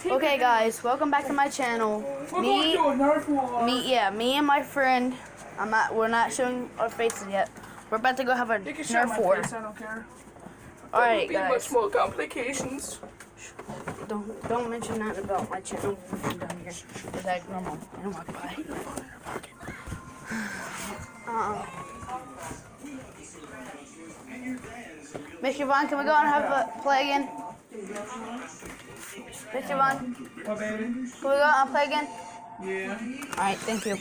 Okay, guys, welcome back to my channel. Me and my friend. We're not showing our faces yet. We're about to go have a Nerf war. I don't care. All right, guys. Much more complications. Don't mention that about my channel down here. It's like normal. I don't walk by. Miss Yvonne, can we go and have a play again? Miss Yvonne? What, baby? Can we go out and play again? Yeah. Alright, thank you.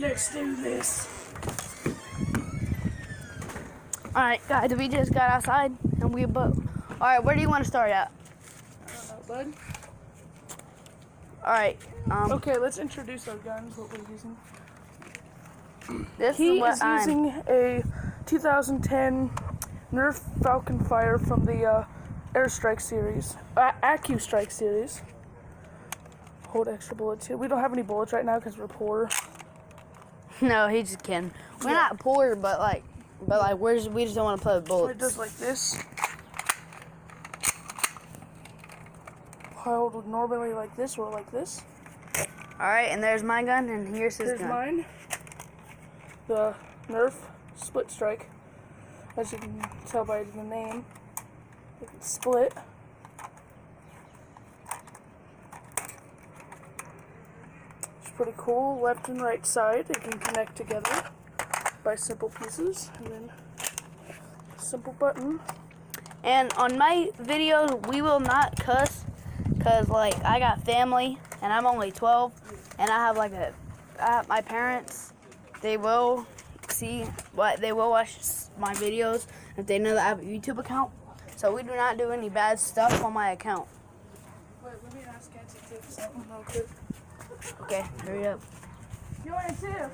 Let's do this. Alright, guys, we just got outside and we both. Alright, where do you want to start at? I don't know, bud. Alright, okay, let's introduce our guns, what we're using. This He is what is using a 2010 Nerf Falcon Fire from the Airstrike series, AccuStrike series. Hold extra bullets here. We don't have any bullets right now because we're poor. No, he's just kidding. We're not poor, but we just don't want to play with bullets. It does like this. Held would normally like this or like this. Alright, and there's my gun, and here's his gun. Here's mine. The Nerf Split Strike. As you can tell by the name, it's split. It's pretty cool. Left and right side, it can connect together by simple pieces, and then a simple button. And on my videos, we will not cuss, cause like I got family, and I'm only 12, and I have like my parents. They will they will watch my videos if they know that I have a YouTube account. So we do not do any bad stuff on my account. Wait, let me ask Auntie Tiff something real quick. Okay, hurry up. Yo, Auntie Tiff.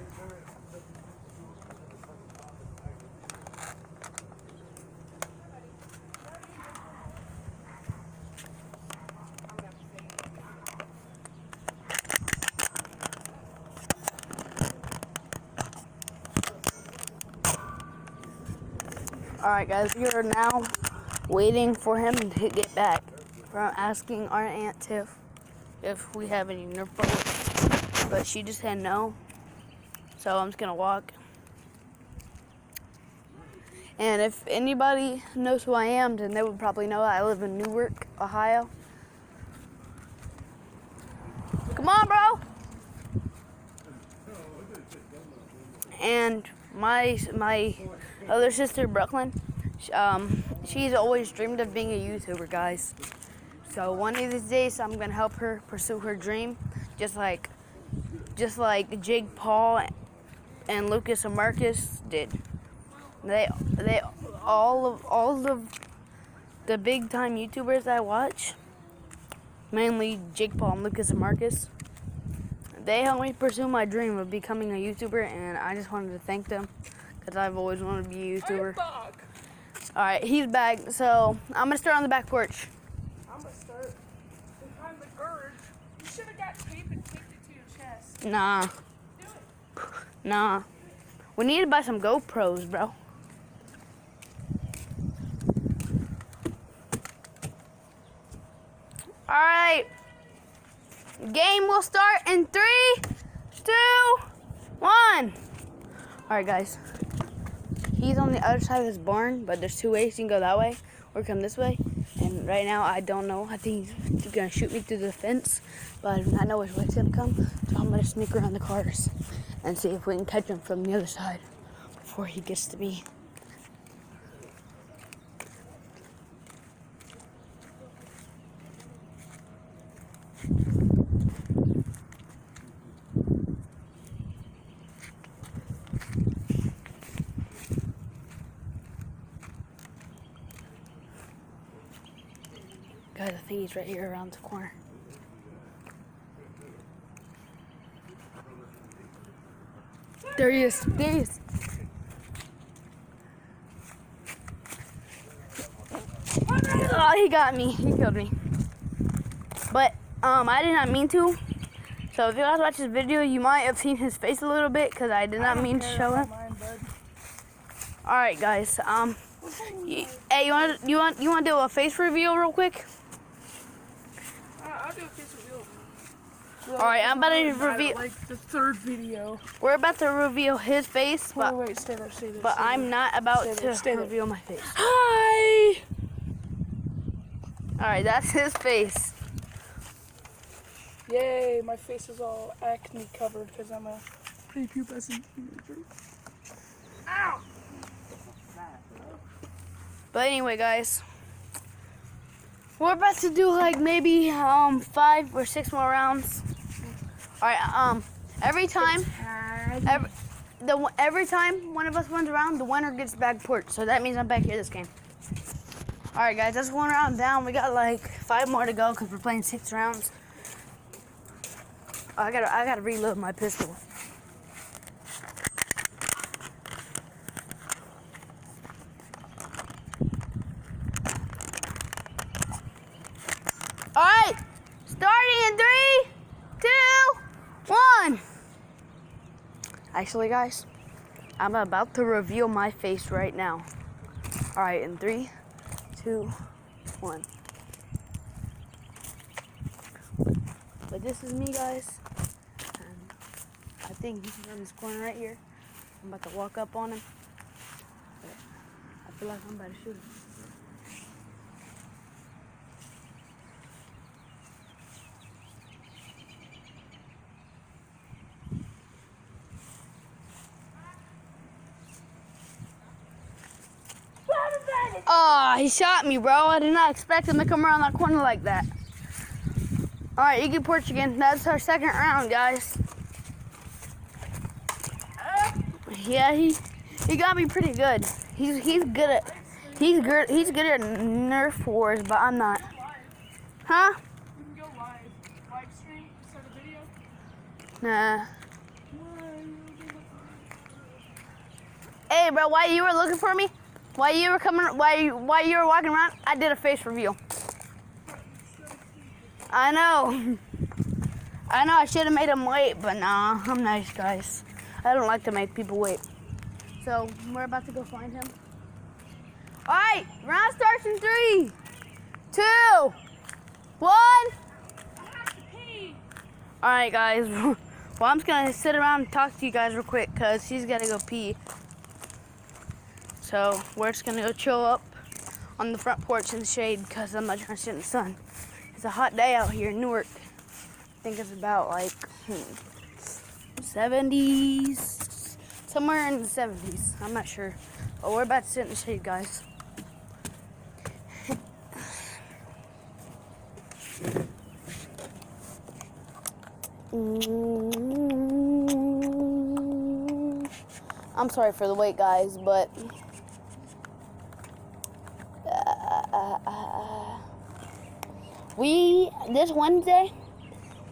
Alright guys, we are now waiting for him to get back from asking our Aunt Tiff if we have any Nerf bullets, but she just said no, so I'm just gonna walk. And if anybody knows who I am, then they would probably know I live in Newark, Ohio. Come on, bro! And my other sister, Brooklyn, she's always dreamed of being a YouTuber, guys. So one of these days, I'm gonna help her pursue her dream, just like Jake Paul and Lucas and Marcus did. All of the big time YouTubers I watch, mainly Jake Paul and Lucas and Marcus, they helped me pursue my dream of becoming a YouTuber, and I just wanted to thank them because I've always wanted to be a YouTuber. Alright, he's back, so I'm going to start on the back porch. I'm going to start behind the girth. You should have got tape and taped it to your chest. Nah. Do it. Nah. We need to buy some GoPros, bro. Alright. Game will start in 3, 2, 1. Alright, guys. He's on the other side of this barn, but there's two ways. You can go that way or come this way. And right now, I don't know. I think he's going to shoot me through the fence, but I do not know which way it's going to come. So I'm going to sneak around the cars and see if we can catch him from the other side before he gets to me. Guys, I think he's right here around the corner. There he is. There he is. Oh, he got me. He killed me. But I did not mean to. So if you guys watch this video, you might have seen his face a little bit because I did not mean to show him. All right, guys. Hey, you want to do a face reveal real quick? I'll do All right, I'm about to reveal. Like the third video. We're about to reveal his face, but Wait, stay there, stay there. but stay I'm there. not about Stay to there. reveal my face. Hi. All right, that's his face. Yay, my face is all acne covered because I'm a prepubescent teenager. Ow! But anyway, guys, we're about to do like maybe 5 or 6 more rounds. All right, every time one of us wins a round, the winner gets back port. So that means I'm back here this game. All right, guys, that's 1 round down. We got like 5 more to go because we're playing 6 rounds. I gotta reload my pistol. All right, starting in 3, 2, 1. Actually, guys, I'm about to reveal my face right now. All right, in 3, 2, 1. But this is me, guys. And I think he's in this corner right here. I'm about to walk up on him. But I feel like I'm about to shoot him. Oh, he shot me, bro. I did not expect him to come around that corner like that. All right, you can porch again. That's our 2nd round, guys. Yeah, he got me pretty good. He's good at Nerf wars, but I'm not. Huh? We can go live stream, start a video. Nah. Hey, bro, while you were looking for me, while you were walking around, I did a face reveal. I know. I should have made him wait, but nah, I'm nice, guys. I don't like to make people wait. So we're about to go find him. All right, round starts in 3, 2, 1. I have to pee. All right, guys. Well, I'm just gonna sit around and talk to you guys real quick because he's gotta go pee. So we're just gonna go chill up on the front porch in the shade because I'm not trying to sit in the sun. It's a hot day out here in Newark. I think it's about like 70s, somewhere in the 70s. I'm not sure. But we're about to sit in the shade, guys. I'm sorry for the wait, guys, but this Wednesday,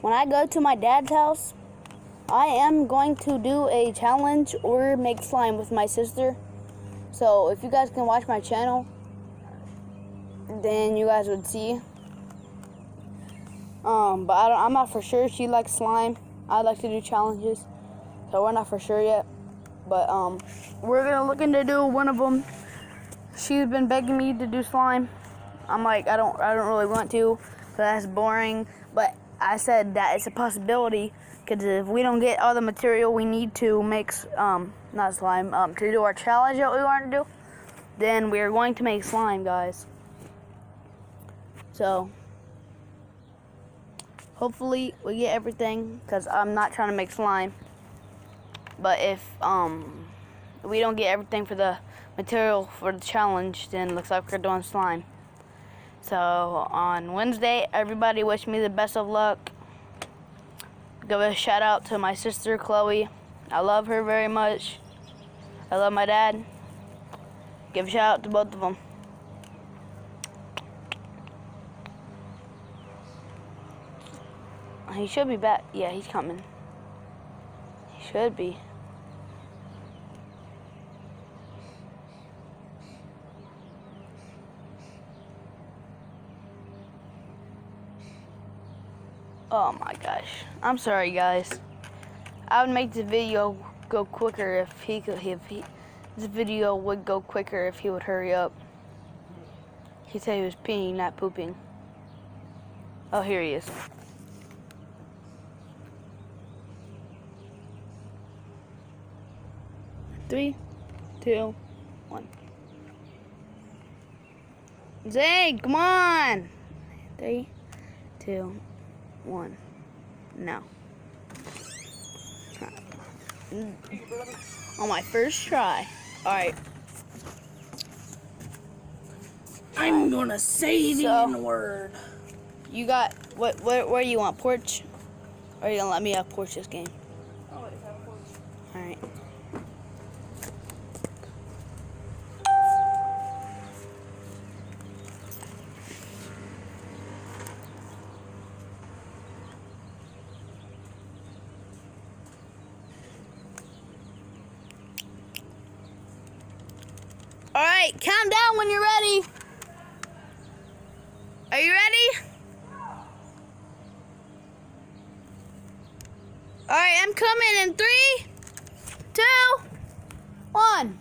when I go to my dad's house, I am going to do a challenge or make slime with my sister. So if you guys can watch my channel, then you guys would see. But I'm not for sure. She likes slime. I like to do challenges, so we're not for sure yet. But we're gonna look into do one of them. She's been begging me to do slime. I'm like, I don't really want to, because that's boring. But I said that it's a possibility, because if we don't get all the material we need to make not slime to do our challenge that we want to do, then we're going to make slime, guys. So hopefully we get everything, because I'm not trying to make slime. But if we don't get everything for the material for the challenge, then it looks like we're doing slime. So on Wednesday, everybody wish me the best of luck. Give a shout out to my sister Chloe. I love her very much. I love my dad. Give a shout out to both of them. He should be back. Yeah, he's coming. He should be. Oh my gosh. I'm sorry, guys. I would make the video go quicker if he could. This video would go quicker if he would hurry up. He said he was peeing, not pooping. Oh, here he is. 3, 2, 1. Zane, come on. 3, 2, 1. No. On my first try. Alright. I'm gonna say the N-word. You got, where you want, porch? Or are you gonna let me have porch this game? I'll let you have porch. Alright. Alright, count down when you're ready. Are you ready? Alright, I'm coming in 3, 2, 1.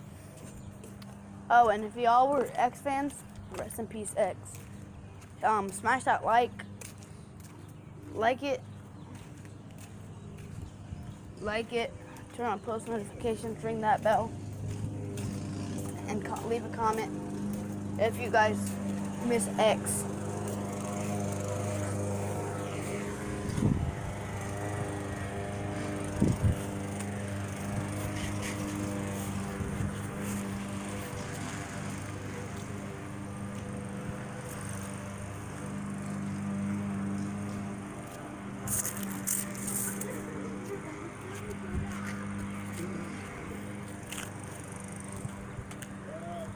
Oh, and if y'all were X fans, rest in peace, X. Smash that like it, turn on post notifications, ring that bell, and leave a comment if you guys miss X.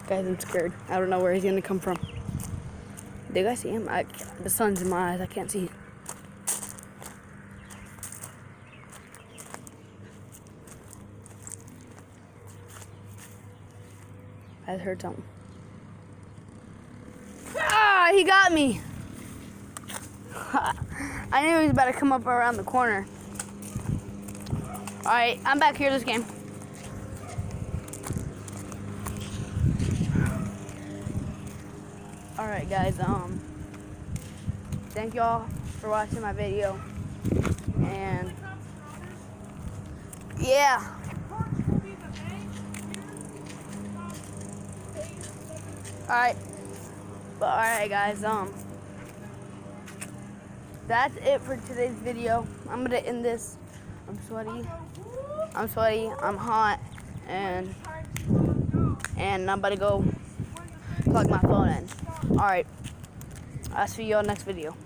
Guys, I'm scared. I don't know where he's gonna come from. Do you guys see him? The sun's in my eyes. I can't see it. I heard something. Ah, he got me. I knew he was about to come up around the corner. All right, I'm back here this game. Alright guys, thank y'all for watching my video, and yeah, alright guys, that's it for today's video. I'm gonna end this. I'm sweaty, I'm hot, and I'm about to go plug my phone in. Alright, I'll see you all next video.